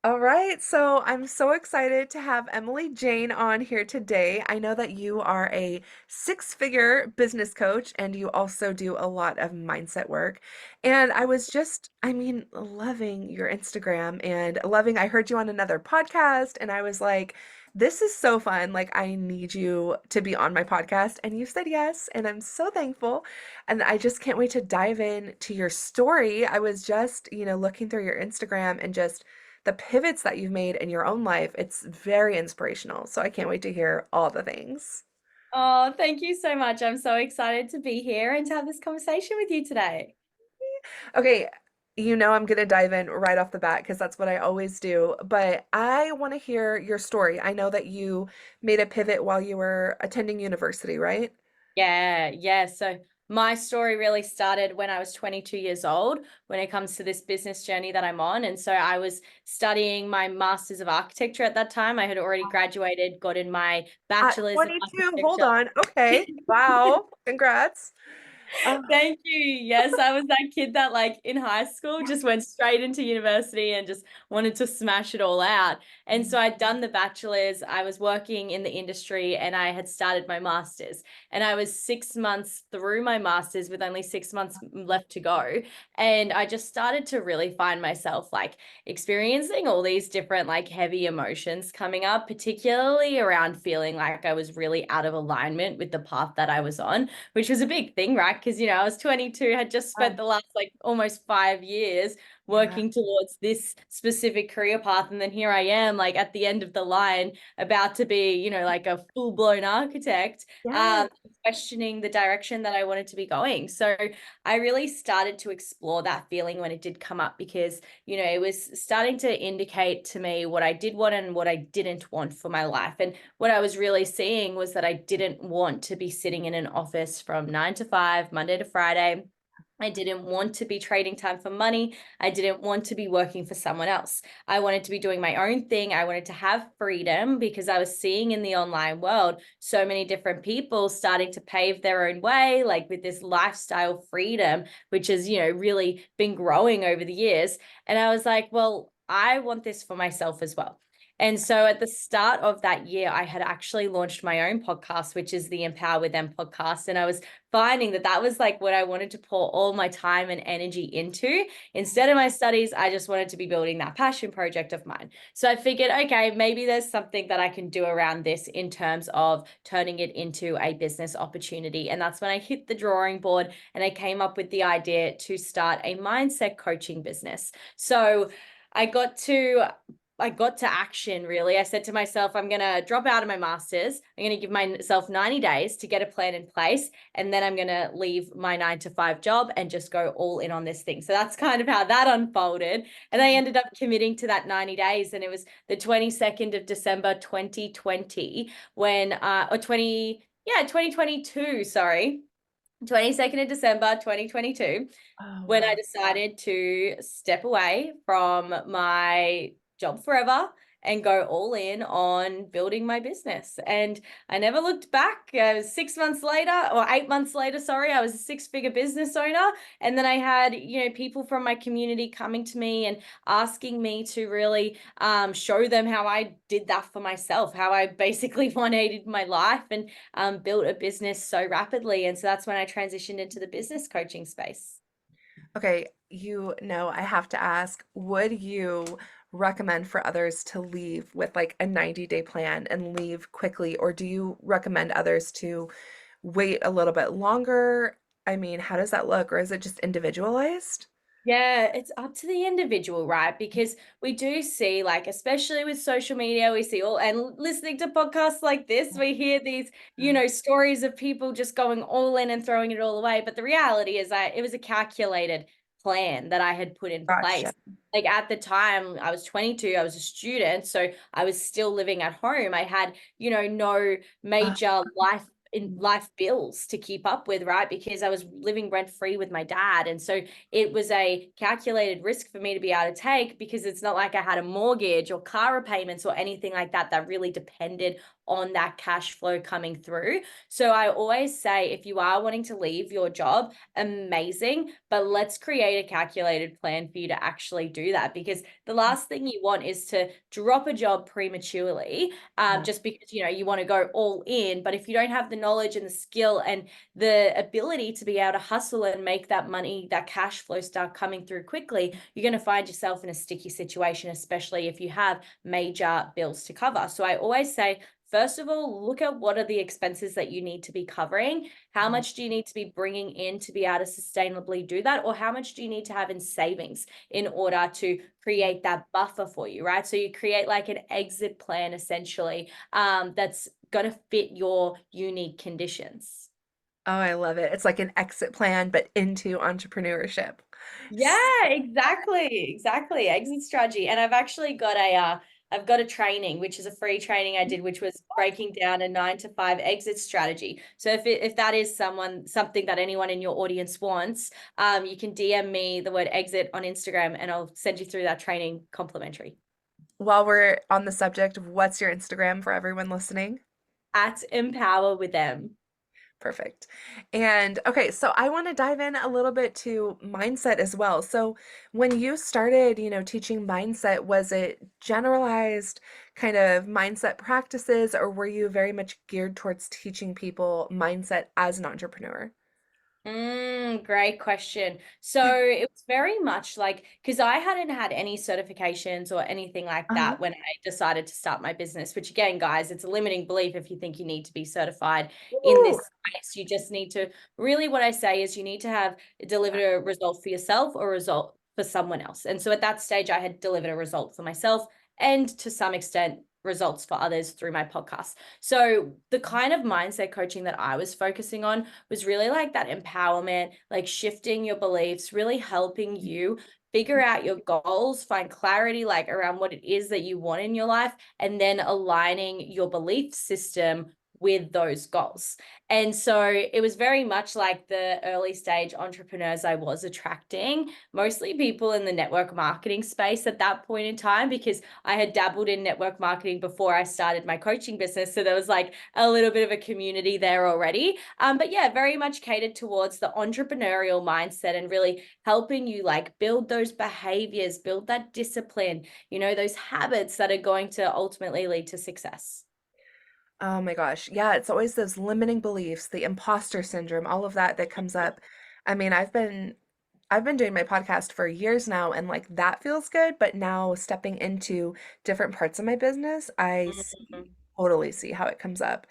All right, so I'm so excited to have Emily Jane on here today. I know that you are a six-figure business coach and you also do a lot of mindset work. And I was just, loving your Instagram and loving, I heard you on another podcast and I was like, this is so fun. Like, I need you to be on my podcast. And you said yes, and I'm so thankful. And I just can't wait to dive in to your story. I was just, looking through your Instagram and just the pivots that you've made in your own life. It's very inspirational. So I can't wait to hear all the things. Oh, thank you so much. I'm so excited to be here and to have this conversation with you today. Okay, I'm going to dive in right off the bat because that's what I always do. But I want to hear your story. I know that you made a pivot while you were attending university, right? Yeah. So my story really started when I was 22 years old when it comes to this business journey that I'm on. And so I was studying my Masters of Architecture at that time. I had already graduated, got in my At Bachelor's of 22, hold Architecture. on. Okay. Wow. Congrats. Oh, Thank you. Yes, I was that kid that like in high school just went straight into university and just wanted to smash it all out. And so I'd done the bachelor's, I was working in the industry and I had started my master's. And I was 6 months through my master's with only 6 months left to go. And I just started to really find myself like experiencing all these different like heavy emotions coming up, particularly around feeling like I was really out of alignment with the path that I was on, which was a big thing, right? Because, I was 22, had just spent wow. the last like almost 5 years Yeah. working towards this specific career path. And then here I am, like at the end of the line, about to be, like a full blown architect, Yeah. questioning the direction that I wanted to be going. So I really started to explore that feeling when it did come up because, it was starting to indicate to me what I did want and what I didn't want for my life. And what I was really seeing was that I didn't want to be sitting in an office from 9 to 5, Monday to Friday. I didn't want to be trading time for money. I didn't want to be working for someone else. I wanted to be doing my own thing. I wanted to have freedom because I was seeing in the online world so many different people starting to pave their own way, like with this lifestyle freedom, which has, really been growing over the years. And I was like, well, I want this for myself as well. And so at the start of that year, I had actually launched my own podcast, which is the Empower with Them podcast. And I was finding that that was like what I wanted to pour all my time and energy into. Instead of my studies, I just wanted to be building that passion project of mine. So I figured, okay, maybe there's something that I can do around this in terms of turning it into a business opportunity. And that's when I hit the drawing board and I came up with the idea to start a mindset coaching business. So I got to I got to action really. I said to myself, I'm going to drop out of my master's. I'm going to give myself 90 days to get a plan in place. And then I'm going to leave my 9 to 5 job and just go all in on this thing. So that's kind of how that unfolded. And I ended up committing to that 90 days. And it was the 22nd of December, 2020, when, or 2022, sorry. 22nd of December 2022 Oh, when I wow. decided to step away from my job forever and go all in on building my business. And I never looked back. 6 months later, or 8 months later, sorry, I was a six-figure business owner. And then I had, people from my community coming to me and asking me to really show them how I did that for myself, how I basically 180'd my life and built a business so rapidly. And so that's when I transitioned into the business coaching space. Okay, I have to ask, would you recommend for others to leave with like a 90-day plan and leave quickly, or do you recommend others to wait a little bit longer? I mean, how does that look, or is it just individualized? Yeah, it's up to the individual, right? Because we do see, like, especially with social media, we see all and listening to podcasts like this, we hear these, stories of people just going all in and throwing it all away. But the reality is that it was a calculated plan that I had put in Gotcha. place. Like at the time, I was 22, I was a student, so I was still living at home. I had, no Uh, major life in life bills to keep up with, right? Because I was living rent free with my dad. And so it was a calculated risk for me to be able to take, because it's not like I had a mortgage or car repayments or anything like that that really depended on that cash flow coming through. So I always say, if you are wanting to leave your job, amazing, but let's create a calculated plan for you to actually do that, because the last thing you want is to drop a job prematurely, Yeah. just because you want to go all in. But if you don't have the knowledge and the skill and the ability to be able to hustle and make that money, that cash flow start coming through quickly, you're going to find yourself in a sticky situation, especially if you have major bills to cover. So I always say, first of all, look at what are the expenses that you need to be covering. How much do you need to be bringing in to be able to sustainably do that? Or how much do you need to have in savings in order to create that buffer for you, right? So you create like an exit plan essentially, that's going to fit your unique conditions. Oh, I love it. It's like an exit plan, but into entrepreneurship. Yeah, exactly. Exit strategy. And I've actually got I've got a training, which is a free training I did, which was breaking down a 9 to 5 exit strategy. So if that is something that anyone in your audience wants, you can DM me the word exit on Instagram and I'll send you through that training complimentary. While we're on the subject, what's your Instagram for everyone listening? At Empower with Them. Perfect. And okay, so I want to dive in a little bit to mindset as well. So when you started, teaching mindset, was it generalized kind of mindset practices, or were you very much geared towards teaching people mindset as an entrepreneur? Great question. So it was very much like, because I hadn't had any certifications or anything like Uh-huh. that when I decided to start my business, which again, guys, it's a limiting belief if you think you need to be certified in this Woo! space. You just need to really, what I say is you need to have delivered a result for yourself or a result for someone else. And so at that stage, I had delivered a result for myself and to some extent, results for others through my podcast. So the kind of mindset coaching that I was focusing on was really like that empowerment, like shifting your beliefs, really helping you figure out your goals, find clarity like around what it is that you want in your life, and then aligning your belief system with those goals. And so it was very much like the early stage entrepreneurs I was attracting, mostly people in the network marketing space at that point in time, because I had dabbled in network marketing before I started my coaching business. So there was like a little bit of a community there already. But yeah, very much catered towards the entrepreneurial mindset and really helping you like build those behaviors, build that discipline, those habits that are going to ultimately lead to success. Oh my gosh. Yeah, it's always those limiting beliefs, the imposter syndrome, all of that that comes up. I mean, I've been doing my podcast for years now, and like that feels good, but now stepping into different parts of my business, I see, Mhm. totally see how it comes up.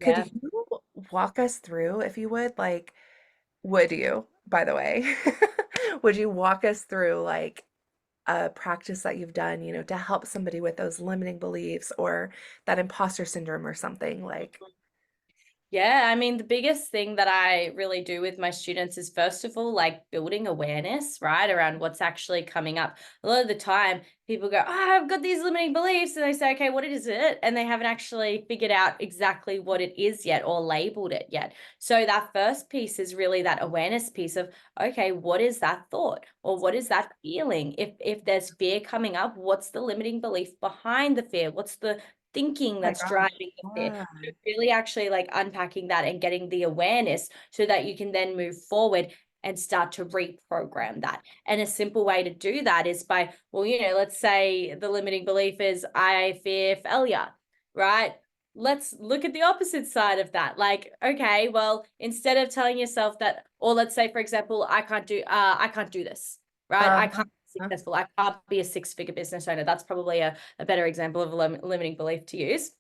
Could Yeah. you walk us through, if you would, like, would you, by the way, would you walk us through like a practice that you've done, to help somebody with those limiting beliefs or that imposter syndrome or something like, Yeah, I mean, the biggest thing that I really do with my students is first of all, like building awareness, right, around what's actually coming up. A lot of the time, people go, "Oh, I've got these limiting beliefs." And they say, "Okay, what is it?" And they haven't actually figured out exactly what it is yet or labeled it yet. So that first piece is really that awareness piece of, okay, what is that thought or what is that feeling? If there's fear coming up, what's the limiting belief behind the fear? What's the thinking oh my that's gosh, driving the fear? yeah. Really actually like unpacking that and getting the awareness so that you can then move forward and start to reprogram that. And a simple way to do that is by, well, let's say the limiting belief is I fear failure, right? Let's look at the opposite side of that. Like, okay, well, instead of telling yourself that, or let's say, for example, I can't do this, right? I Uh-huh. can't be successful. I can't be a 6-figure business owner. That's probably a better example of a limiting belief to use.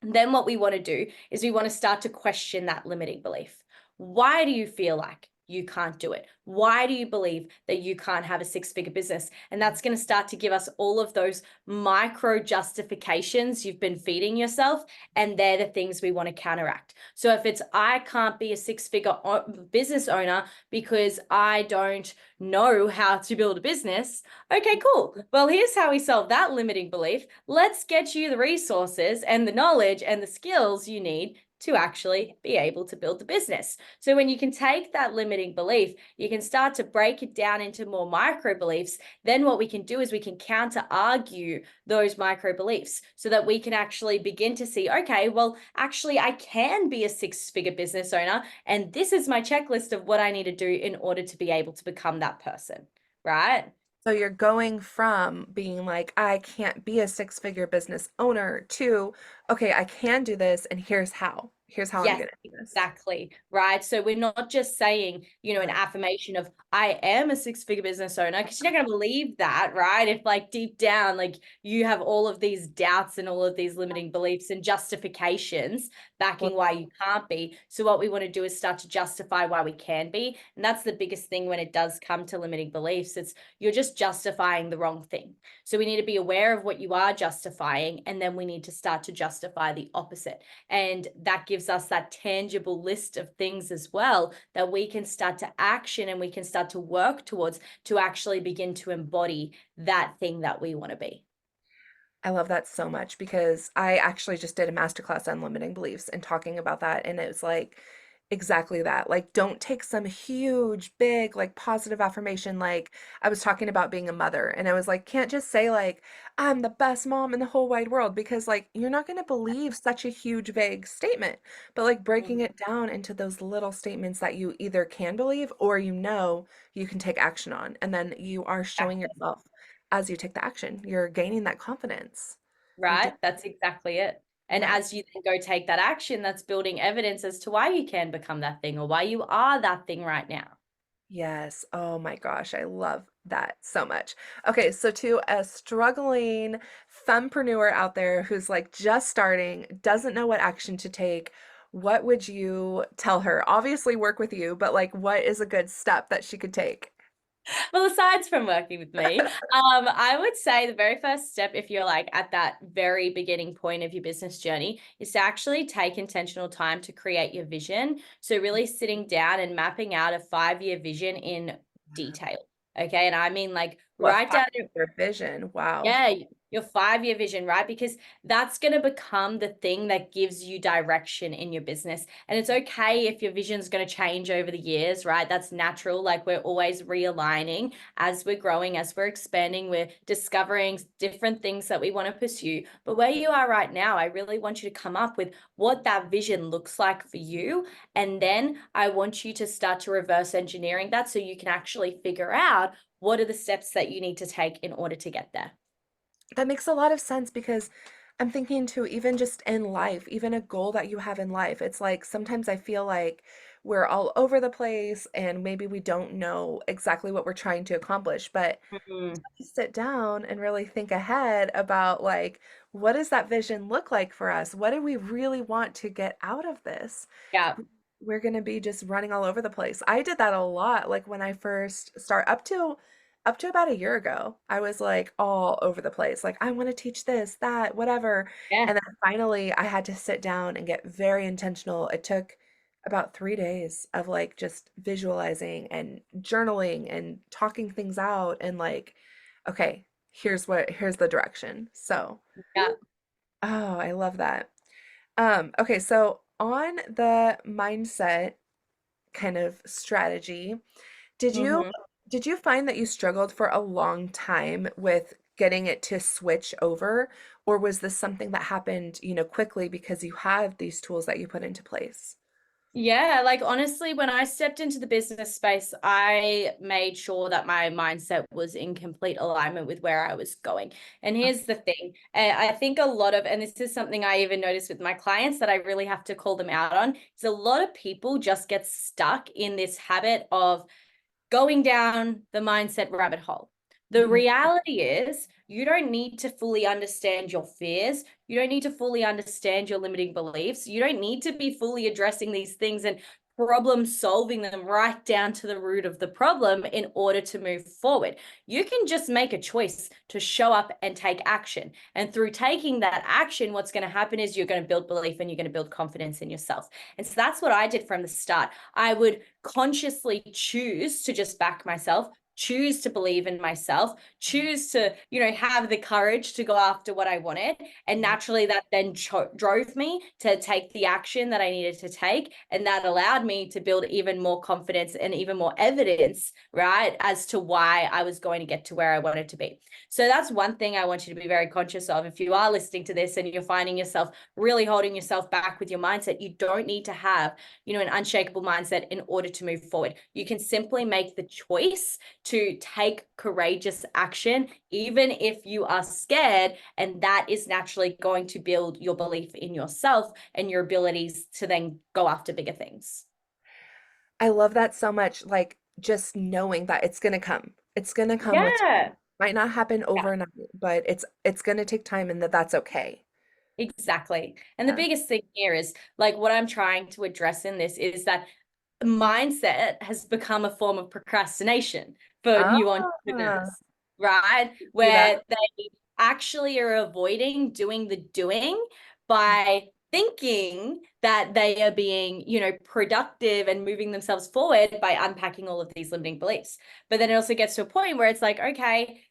Then what we want to do is we want to start to question that limiting belief. Why do you feel like you can't do it? Why do you believe that you can't have a 6-figure business? And that's going to start to give us all of those micro justifications you've been feeding yourself. And they're the things we want to counteract. So if it's, I can't be a 6-figure business owner because I don't know how to build a business. Okay, cool. Well, here's how we solve that limiting belief. Let's get you the resources and the knowledge and the skills you need to actually be able to build the business. So when you can take that limiting belief, you can start to break it down into more micro beliefs. Then what we can do is we can counter argue those micro beliefs so that we can actually begin to see, okay, well, actually, I can be a six-figure business owner, and this is my checklist of what I need to do in order to be able to become that person, right? So you're going from being like, I can't be a six-figure business owner to, okay, I can do this, and here's how. Here's how I'm Yes, gonna do this. exactly. Right. So we're not just saying, an affirmation of I am a six-figure business owner, because you're not going to believe that, right? If like deep down, like you have all of these doubts and all of these limiting beliefs and justifications Well, backing why you can't be. So what we want to do is start to justify why we can be. And that's the biggest thing when it does come to limiting beliefs. It's you're just justifying the wrong thing. So we need to be aware of what you are justifying, and then we need to start to justify the opposite. And that gives us that tangible list of things as well that we can start to action and we can start to work towards to actually begin to embody that thing that we want to be. I love that so much because I actually just did a masterclass on limiting beliefs and talking about that. And it was like exactly that. Like, don't take some huge, big, like positive affirmation. Like, I was talking about being a mother, and I was like, can't just say, like, I'm the best mom in the whole wide world because, like, you're not going to believe such a huge, vague statement. But, like, breaking Mhm. it down into those little statements that you either can believe or you can take action on. And then you are showing Exactly. yourself as you take the action. You're gaining that confidence. You're doing Right? That's exactly it. And yeah. as you then go take that action, that's building evidence as to why you can become that thing or why you are that thing right now. Yes. Oh my gosh, I love that so much. Okay, so to a struggling fempreneur out there who's like just starting, doesn't know what action to take, what would you tell her? Obviously work with you, but like what is a good step that she could take? Well, aside from working with me, I would say the very first step, if you're like at that very beginning point of your business journey, is to actually take intentional time to create your vision. So, really sitting down and mapping out a 5-year vision in detail. Okay. And I mean, like, What write down. 5-year vision? Wow. Yeah, your 5-year vision, right? Because that's going to become the thing that gives you direction in your business. And it's okay if your vision is going to change over the years, right? That's natural. Like we're always realigning as we're growing, as we're expanding, we're discovering different things that we want to pursue. But where you are right now, I really want you to come up with what that vision looks like for you. And then I want you to start to reverse engineering that so you can actually figure out what are the steps that you need to take in order to get there. That makes a lot of sense because I'm thinking too, even just in life, even a goal that you have in life, it's like sometimes I feel like we're all over the place and maybe we don't know exactly what we're trying to accomplish. But Mhm. to sit down and really think ahead about like, what does that vision look like for us? What do we really want to get out of this? Yeah. We're going to be just running all over the place. I did that a lot like when I first start up to about a year ago. I was like all over the place. Like I want to teach this, that, whatever. Yeah. And then finally I had to sit down and get very intentional. It took about 3 days of like just visualizing and journaling and talking things out and like okay, here's the direction. So, Yeah. oh, I love that. Okay, so on the mindset kind of strategy, did you Mhm. did you find that you struggled for a long time with getting it to switch over, or was this something that happened, quickly because you have these tools that you put into place? Yeah, like honestly, when I stepped into the business space, I made sure that my mindset was in complete alignment with where I was going. And here's the thing, I think a lot of, and this is something I even notice with my clients that I really have to call them out on, is a lot of people just get stuck in this habit of going down the mindset rabbit hole. The Mhm. reality is, you don't need to fully understand your fears. You don't need to fully understand your limiting beliefs. You don't need to be fully addressing these things and problem solving them right down to the root of the problem in order to move forward. You can just make a choice to show up and take action. And through taking that action, what's going to happen is you're going to build belief and you're going to build confidence in yourself. And so that's what I did from the start. I would consciously choose to just back myself, choose to believe in myself, choose to, have the courage to go after what I wanted. And naturally, that then drove me to take the action that I needed to take. And that allowed me to build even more confidence and even more evidence, right, as to why I was going to get to where I wanted to be. So that's one thing I want you to be very conscious of. If you are listening to this and you're finding yourself really holding yourself back with your mindset, you don't need to have, an unshakable mindset in order to move forward. You can simply make the choice to take courageous action, even if you are scared. And that is naturally going to build your belief in yourself and your abilities to then go after bigger things. I love that so much. Like just knowing that it's gonna come. It's gonna come with time. Yeah. Might not happen Yeah. overnight, but it's gonna take time and that's okay. Exactly. And the Yeah. biggest thing here is like what I'm trying to address in this is that mindset has become a form of procrastination for Ah, new entrepreneurs, right? see that? Where they actually are avoiding doing the doing by thinking that they are being, productive and moving themselves forward by unpacking all of these limiting beliefs. But then it also gets to a point where it's like, okay,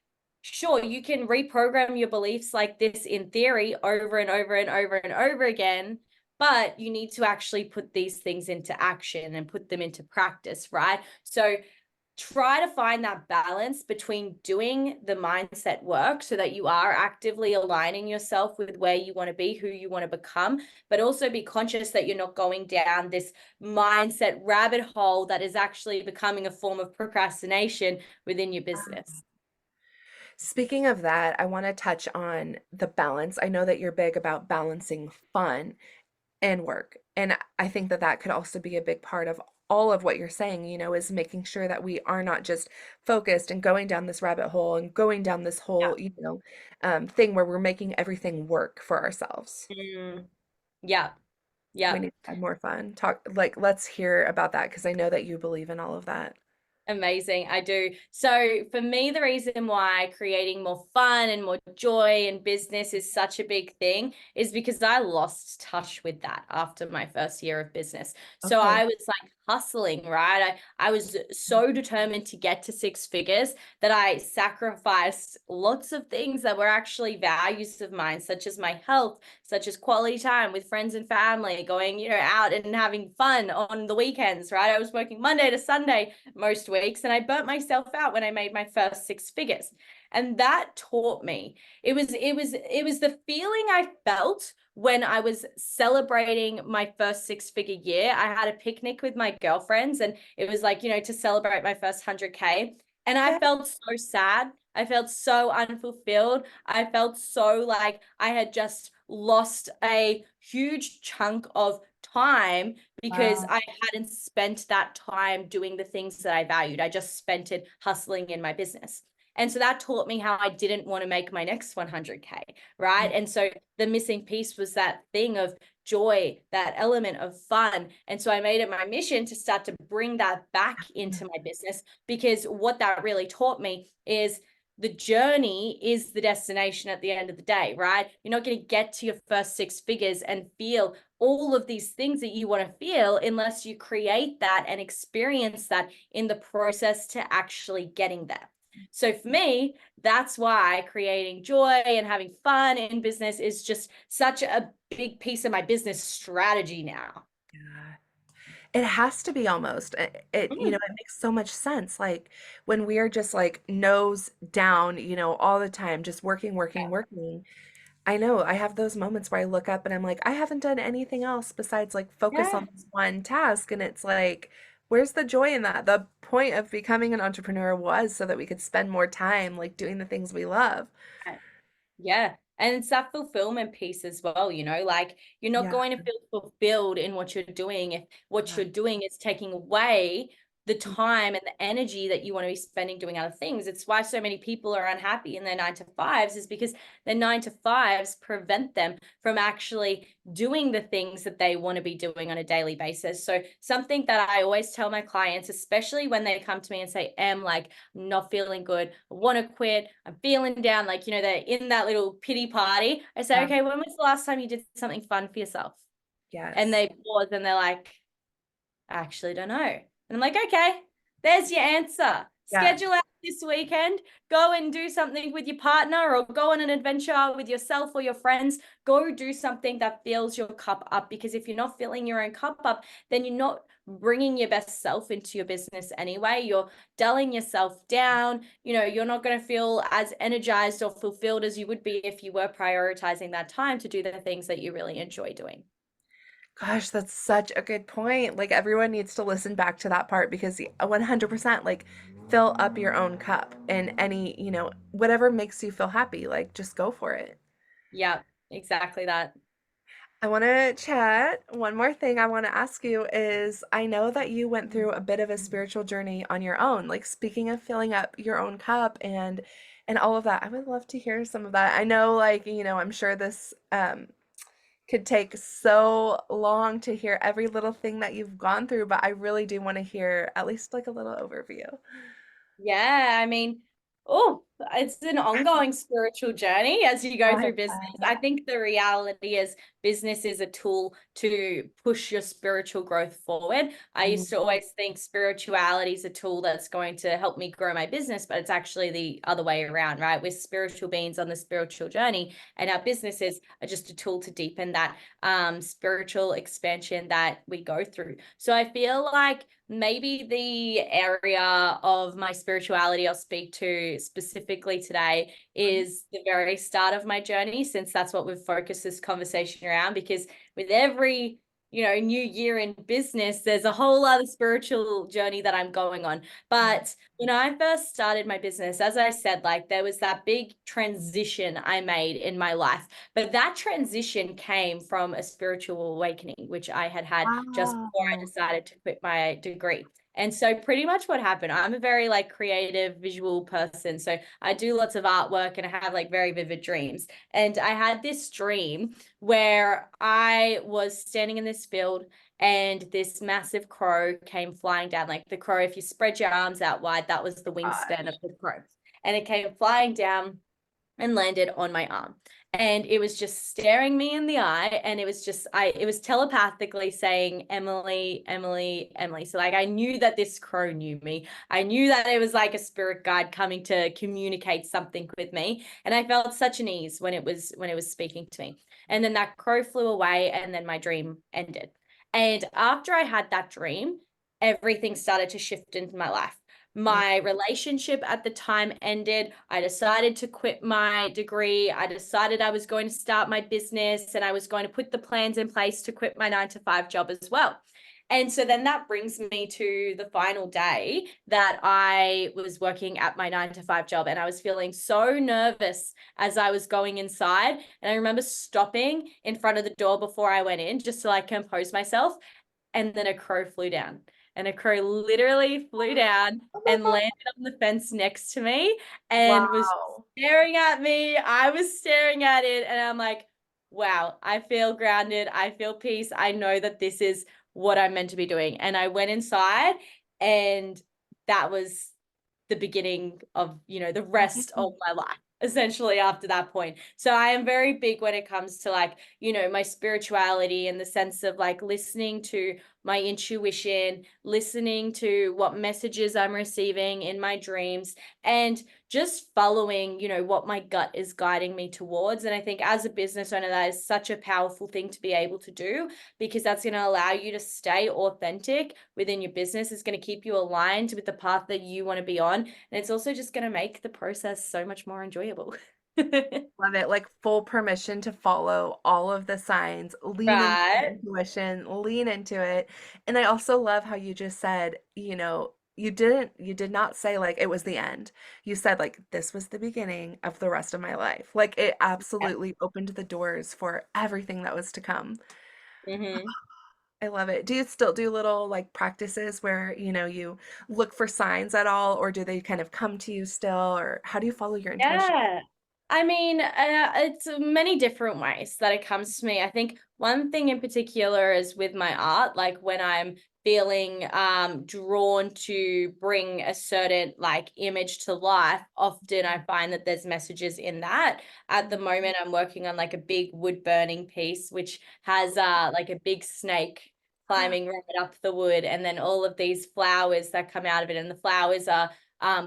sure, you can reprogram your beliefs like this in theory over and over and over and over again, but you need to actually put these things into action and put them into practice, right? So try to find that balance between doing the mindset work so that you are actively aligning yourself with where you want to be, who you want to become, but also be conscious that you're not going down this mindset rabbit hole that is actually becoming a form of procrastination within your business. Speaking of that, I want to touch on the balance. I know that you're big about balancing fun and work. And I think that that could also be a big part of all of what you're saying, is making sure that we are not just focused and going down this rabbit hole and going down this Yeah. whole, thing where we're making everything work for ourselves. Mm, yeah. We Yeah. need to have more fun. Talk, like, let's hear about that because I know that you believe in all of that. Amazing. I do. So for me, the reason why creating more fun and more joy in business is such a big thing is because I lost touch with that after my first year of business. So Okay. I was like hustling, right? I was so determined to get to six figures that I sacrificed lots of things that were actually values of mine, such as my health, such as quality time with friends and family, going, out and having fun on the weekends, right? I was working Monday to Sunday most weeks, and I burnt myself out when I made my first six figures. And that taught me. It was the feeling I felt when I was celebrating my first six-figure year. I had a picnic with my girlfriends, and it was like, to celebrate my first 100K. And I Yeah. felt so sad. I felt so unfulfilled. I felt so like I had just lost a huge chunk of time because Wow. I hadn't spent that time doing the things that I valued. I just spent it hustling in my business. And so that taught me how I didn't want to make my next 100K, right? Mm. And so the missing piece was that thing of joy, that element of fun. And so I made it my mission to start to bring that back into my business, because what that really taught me is the journey is the destination at the end of the day, right? You're not going to get to your first six figures and feel all of these things that you want to feel unless you create that and experience that in the process to actually getting there. So for me, that's why creating joy and having fun in business is just such a big piece of my business strategy now. Yeah. It has to be almost. Mm, It makes so much sense. Like when we are just like nose down, all the time, just working, working, working. I know I have those moments where I look up and I'm like, I haven't done anything else besides like focus yeah. on this one task. And it's like, where's the joy in that? The point of becoming an entrepreneur was so that we could spend more time like doing the things we love. Yeah. And it's that fulfillment piece as well, like you're not Yeah. going to feel fulfilled in what you're doing if what Yeah. you're doing is taking away the time and the energy that you want to be spending doing other things. It's why so many people are unhappy in their 9 to 5s, is because their 9 to 5s prevent them from actually doing the things that they want to be doing on a daily basis. So something that I always tell my clients, especially when they come to me and say, like, I'm not feeling good, I want to quit, I'm feeling down, like, they're in that little pity party. I say, Yeah. okay, when was the last time you did something fun for yourself? And Yes. they pause and they're like, I actually don't know. And I'm like, okay, there's your answer. Yeah. Schedule out this weekend, go and do something with your partner or go on an adventure with yourself or your friends. Go do something that fills your cup up, because if you're not filling your own cup up, then you're not bringing your best self into your business anyway. You're dulling yourself down. You're not going to feel as energized or fulfilled as you would be if you were prioritizing that time to do the things that you really enjoy doing. Gosh, that's such a good point. Like everyone needs to listen back to that part because 100% like fill up your own cup and any, whatever makes you feel happy, like just go for it. Yeah, exactly that. I want to chat. One more thing I want to ask you is I know that you went through a bit of a spiritual journey on your own. Like speaking of filling up your own cup and all of that. I would love to hear some of that. I know like, I'm sure this could take so long to hear every little thing that you've gone through, but I really do want to hear at least like a little overview. Yeah, I mean, oh, it's an ongoing spiritual journey as you go I through business. bet. I think the reality is business is a tool to push your spiritual growth forward. I used to Mhm. always think spirituality is a tool that's going to help me grow my business, but it's actually the other way around, right? We're spiritual beings on the spiritual journey, and our businesses are just a tool to deepen that spiritual expansion that we go through. So I feel like maybe the area of my spirituality I'll speak to specifically today is the very start of my journey, since that's what we've focused this conversation around. Because with every new year in business, there's a whole other spiritual journey that I'm going on. But when I first started my business, as I said, like there was that big transition I made in my life. But that transition came from a spiritual awakening, which I had just before I Wow. decided to quit my degree. And so pretty much what happened, I'm a very like creative visual person. So I do lots of artwork and I have like very vivid dreams. And I had this dream where I was standing in this field and this massive crow came flying down. Like the crow, if you spread your arms out wide, that was the wingspan of Gosh. the crow. And it came flying down and landed on my arm. And it was just staring me in the eye. And it was telepathically saying, Emily, Emily, Emily. So like I knew that this crow knew me. I knew that it was like a spirit guide coming to communicate something with me. And I felt such an ease when it was speaking to me. And then that crow flew away and then my dream ended. And after I had that dream, everything started to shift into my life. My relationship at the time ended. I decided to quit my degree. I decided I was going to start my business and I was going to put the plans in place to quit my 9 to 5 job as well. And so then that brings me to the final day that I was working at my 9 to 5 job, and I was feeling so nervous as I was going inside. And I remember stopping in front of the door before I went in just to like compose myself. And then a crow flew down, and a crow literally flew down Oh my and God. landed on the fence next to me and was Wow. staring at me. I was staring at it, and I'm like, wow, I feel grounded. I feel peace. I know that this is what I'm meant to be doing. And I went inside, and that was the beginning of, the rest of my life essentially after that point. So I am very big when it comes to like, my spirituality, in the sense of like listening to my intuition, listening to what messages I'm receiving in my dreams, and just following, what my gut is guiding me towards. And I think as a business owner, that is such a powerful thing to be able to do, because that's going to allow you to stay authentic within your business. It's going to keep you aligned with the path that you want to be on. And it's also just going to make the process so much more enjoyable. Love it. Like full permission to follow all of the signs, lean into your Right. intuition, lean into it. And I also love how you just said, you did not say like it was the end. You said like this was the beginning of the rest of my life. Like it absolutely opened the doors for everything that was to come. Hmm. I love it. Do you still do little like practices where, you look for signs at all, or do they kind of come to you still, or how do you follow your intuition? Yeah. I mean, it's many different ways that it comes to me. I think one thing in particular is with my art, like when I'm feeling drawn to bring a certain like image to life, often I find that there's messages in that. At the moment, I'm working on like a big wood burning piece, which has like a big snake climbing right up the wood, and then all of these flowers that come out of it, and the flowers are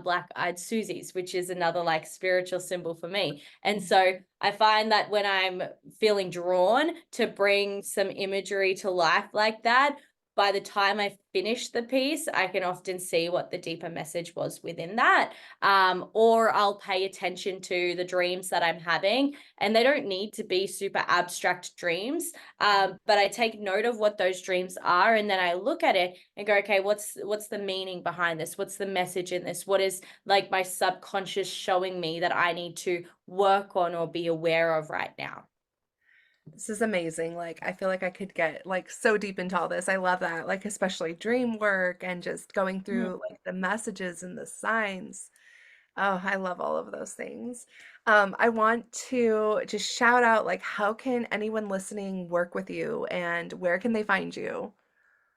black-eyed Susies, which is another like spiritual symbol for me. And so I find that when I'm feeling drawn to bring some imagery to life like that, by the time I finish the piece, I can often see what the deeper message was within that. Or I'll pay attention to the dreams that I'm having, and they don't need to be super abstract dreams. But I take note of what those dreams are, and then I look at it and go, okay, what's the meaning behind this? What's the message in this? What is like my subconscious showing me that I need to work on or be aware of right now? This is amazing. Like, I feel like I could get like so deep into all this. I love that. Like, especially dream work and just going through like the messages and the signs. Oh, I love all of those things. I want to just shout out like how can anyone listening work with you and where can they find you?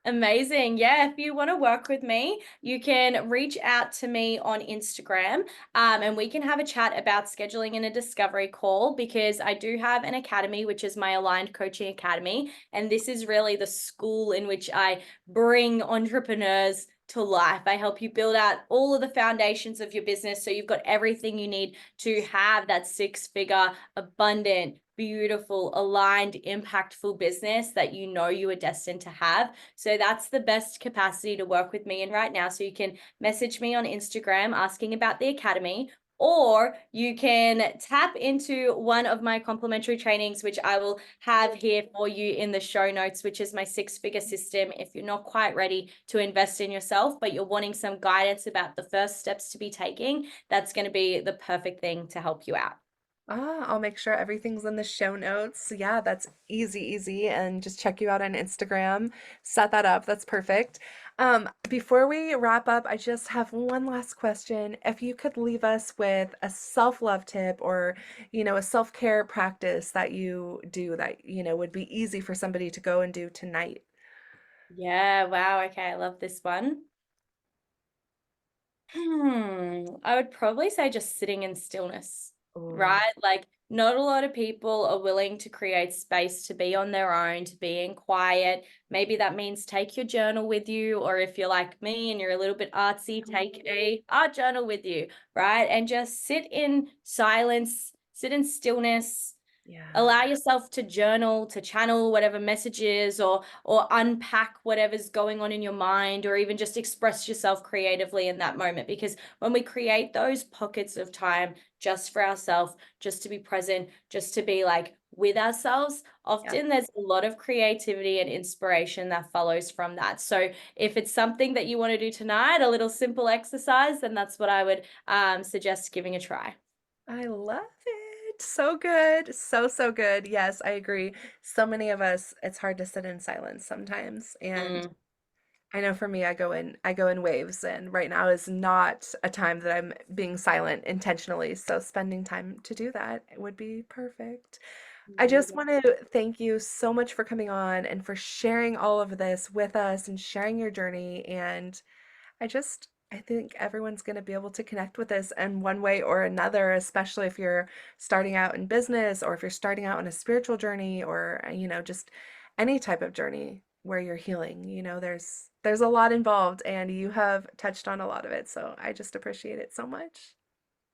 Amazing. Yeah, if you want to work with me, you can reach out to me on Instagram, and we can have a chat about scheduling in a discovery call because I do have an academy, which is my Aligned Coaching Academy. And this is really the school in which I bring entrepreneurs to life. I help you build out all of the foundations of your business so you've got everything you need to have that six-figure, abundant, beautiful, aligned, impactful business that you know you are destined to have. So that's the best capacity to work with me in right now. So you can message me on Instagram asking about the academy, or you can tap into one of my complimentary trainings, which I will have here for you in the show notes, which is my six-figure system. If you're not quite ready to invest in yourself, but you're wanting some guidance about the first steps to be taking, that's going to be the perfect thing to help you out. I'll make sure everything's in the show notes. Yeah, that's easy, easy. And just check you out on Instagram. Set that up. That's perfect. Before we wrap up, I just have one last question. If you could leave us with a self-love tip or, a self-care practice that you do that, would be easy for somebody to go and do tonight. Yeah, wow. Okay, I love this one. I would probably say just sitting in stillness, Oh, right? Like, not a lot of people are willing to create space to be on their own, to be in quiet. Maybe that means take your journal with you, or if you're like me and you're a little bit artsy, take a art journal with you, right? And just sit in silence, sit in stillness, yeah. allow yourself to journal, to channel whatever messages, or unpack whatever's going on in your mind, or even just express yourself creatively in that moment. Because when we create those pockets of time just for ourselves, just to be present, just to be like with ourselves, Yeah. often there's a lot of creativity and inspiration that follows from that. So if it's something that you want to do tonight, a little simple exercise, then that's what I would suggest giving a try. I love it. So good. So, so good. Yes, I agree. So many of us, it's hard to sit in silence sometimes. And Mm. I know for me, I go in waves, and right now is not a time that I'm being silent intentionally. So spending time to do that would be perfect. I just Amazing. want to thank you so much for coming on and for sharing all of this with us and sharing your journey. And I think everyone's going to be able to connect with this in one way or another, especially if you're starting out in business or if you're starting out on a spiritual journey or, just any type of journey where you're healing. There's a lot involved and you have touched on a lot of it. So I just appreciate it so much.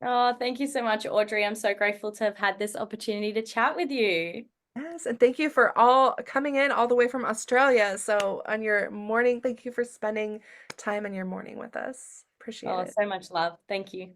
Oh, thank you so much, Audrey. I'm so grateful to have had this opportunity to chat with you. Yes, and thank you for all coming in all the way from Australia. So on your morning, thank you for spending time in your morning with us. Appreciate Oh, it. so much love. Thank you.